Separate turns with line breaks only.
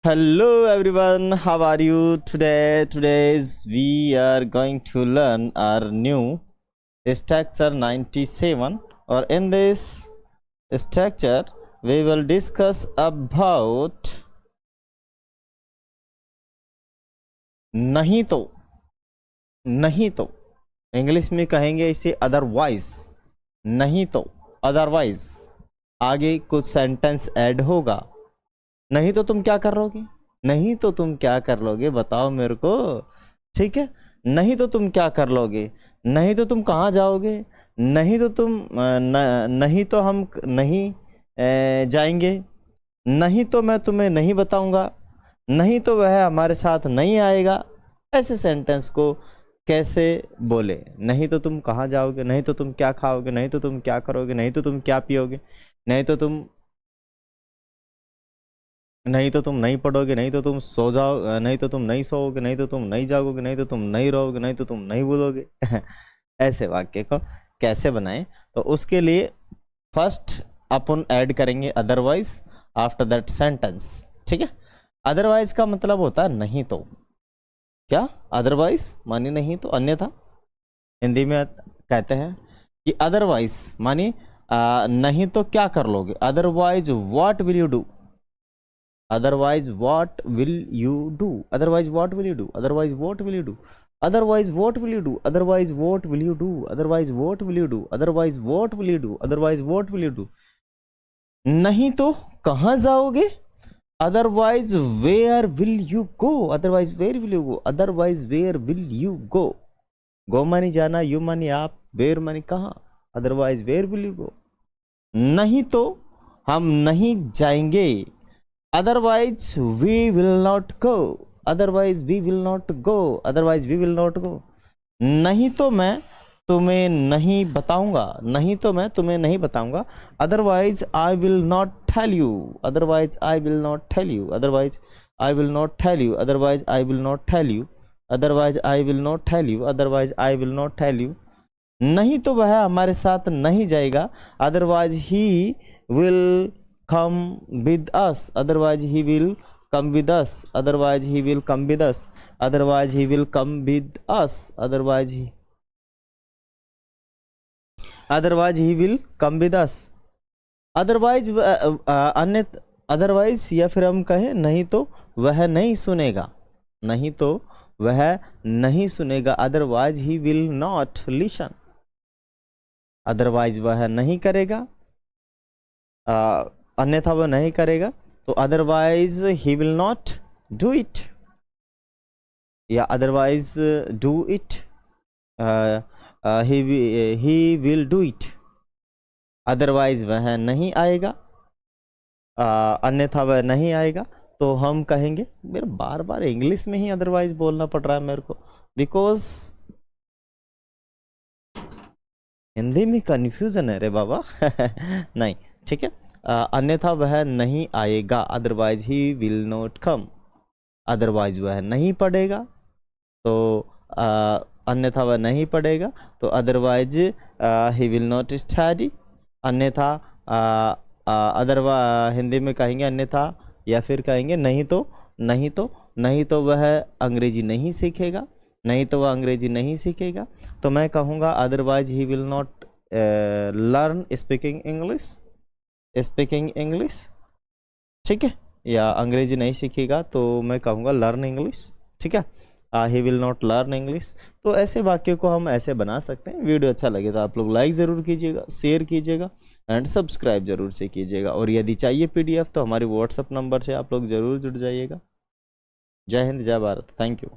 Hello everyone, how are you today? Today's we are going to learn our new structure 97, or in this structure we will discuss about नहीं तो English में कहेंगे इसे otherwise, नहीं तो otherwise. आगे कुछ सेंटेंस ऐड होगा। नहीं तो तुम क्या कर लोगे, नहीं तो तुम क्या कर लोगे, बताओ मेरे को। ठीक है, नहीं तो तुम क्या कर लोगे, नहीं तो तुम कहाँ जाओगे, नहीं तो तुम नहीं तो हम नहीं जाएंगे, नहीं तो मैं तुम्हें नहीं बताऊंगा, नहीं तो वह हमारे साथ नहीं आएगा। ऐसे सेंटेंस को कैसे बोले? नहीं तो तुम कहाँ जाओगे, नहीं तो तुम क्या खाओगे, नहीं तो तुम क्या करोगे, नहीं तो तुम क्या पियोगे, नहीं तो तुम नहीं पढ़ोगे, नहीं तो तुम सो जाओ, नहीं तो तुम नहीं सोओगे, नहीं तो तुम नहीं जागोगे, नहीं तो तुम नहीं रहोगे, नहीं तो तुम नहीं बोलोगे। ऐसे वाक्य को कैसे बनाएं? तो उसके लिए फर्स्ट अपन ऐड करेंगे अदरवाइज आफ्टर दैट सेंटेंस। ठीक है, अदरवाइज का मतलब होता है नहीं तो। क्या? अदरवाइज मानी नहीं तो, अन्यथा। हिंदी में कहते हैं कि अदरवाइज मानी नहीं तो क्या कर लोगे, otherwise what will you do, otherwise what will you do, otherwise what will you do, otherwise what will you do, otherwise what will you do, otherwise what will you do, otherwise what will you do, otherwise what will you do, otherwise what will you do। नहीं तो कहाँ जाओगे, otherwise where will you go, otherwise where will you go, otherwise where will you go। go मानी जाना, you मानी आप, where मानी कहाँ, otherwise where will you go। नहीं तो हम नहीं जाएंगे, otherwise we will not go, otherwise we will not go, otherwise we will not go। नहीं तो मैं तुम्हें नहीं बताऊंगा, नहीं तो मैं तुम्हें नहीं बताऊंगा, otherwise I will not tell you, otherwise I will not tell you, otherwise I will not tell you, otherwise I will not tell you, otherwise I will not tell you, otherwise I will not tell you। नहीं तो वह हमारे साथ नहीं जाएगा, otherwise he will come with us, otherwise he will come with us, otherwise he will come with us, otherwise he will come with us, otherwise he will come with us। Otherwise अन्य otherwise, या फिर हम कहें नहीं तो वह नहीं सुनेगा, नहीं तो वह नहीं सुनेगा, otherwise he will not listen, otherwise वह नहीं करेगा, अन्यथा वह नहीं करेगा, तो otherwise he will not do it, या otherwise do it, he will do it. Otherwise वह नहीं आएगा, अन्यथा वह नहीं आएगा, तो हम कहेंगे, मेरे बार बार इंग्लिश में ही अदरवाइज बोलना पड़ रहा है मेरे को, बिकॉज हिंदी में कंफ्यूजन है रे बाबा। नहीं, ठीक है, अन्यथा वह नहीं आएगा, otherwise he will not come, otherwise वह नहीं पढ़ेगा, तो अन्यथा वह नहीं पढ़ेगा, तो otherwise he will not study, अन्यथा हिंदी में कहेंगे अन्यथा, या फिर कहेंगे नहीं तो वह अंग्रेजी नहीं सीखेगा, नहीं तो वह अंग्रेजी नहीं सीखेगा, तो मैं कहूँगा otherwise he will not learn speaking English. ठीक है, या अंग्रेजी नहीं सीखेगा तो मैं कहूँगा लर्न इंग्लिश। ठीक है, ही विल नॉट लर्न इंग्लिश। तो ऐसे वाक्य को हम ऐसे बना सकते हैं। वीडियो अच्छा लगे तो आप लोग लाइक ज़रूर कीजिएगा, शेयर कीजिएगा एंड सब्सक्राइब जरूर से कीजिएगा, और यदि चाहिए PDF तो हमारे व्हाट्सएप नंबर से आप लोग ज़रूर जुड़ जाइएगा। जय हिंद, जय भारत, थैंक यू।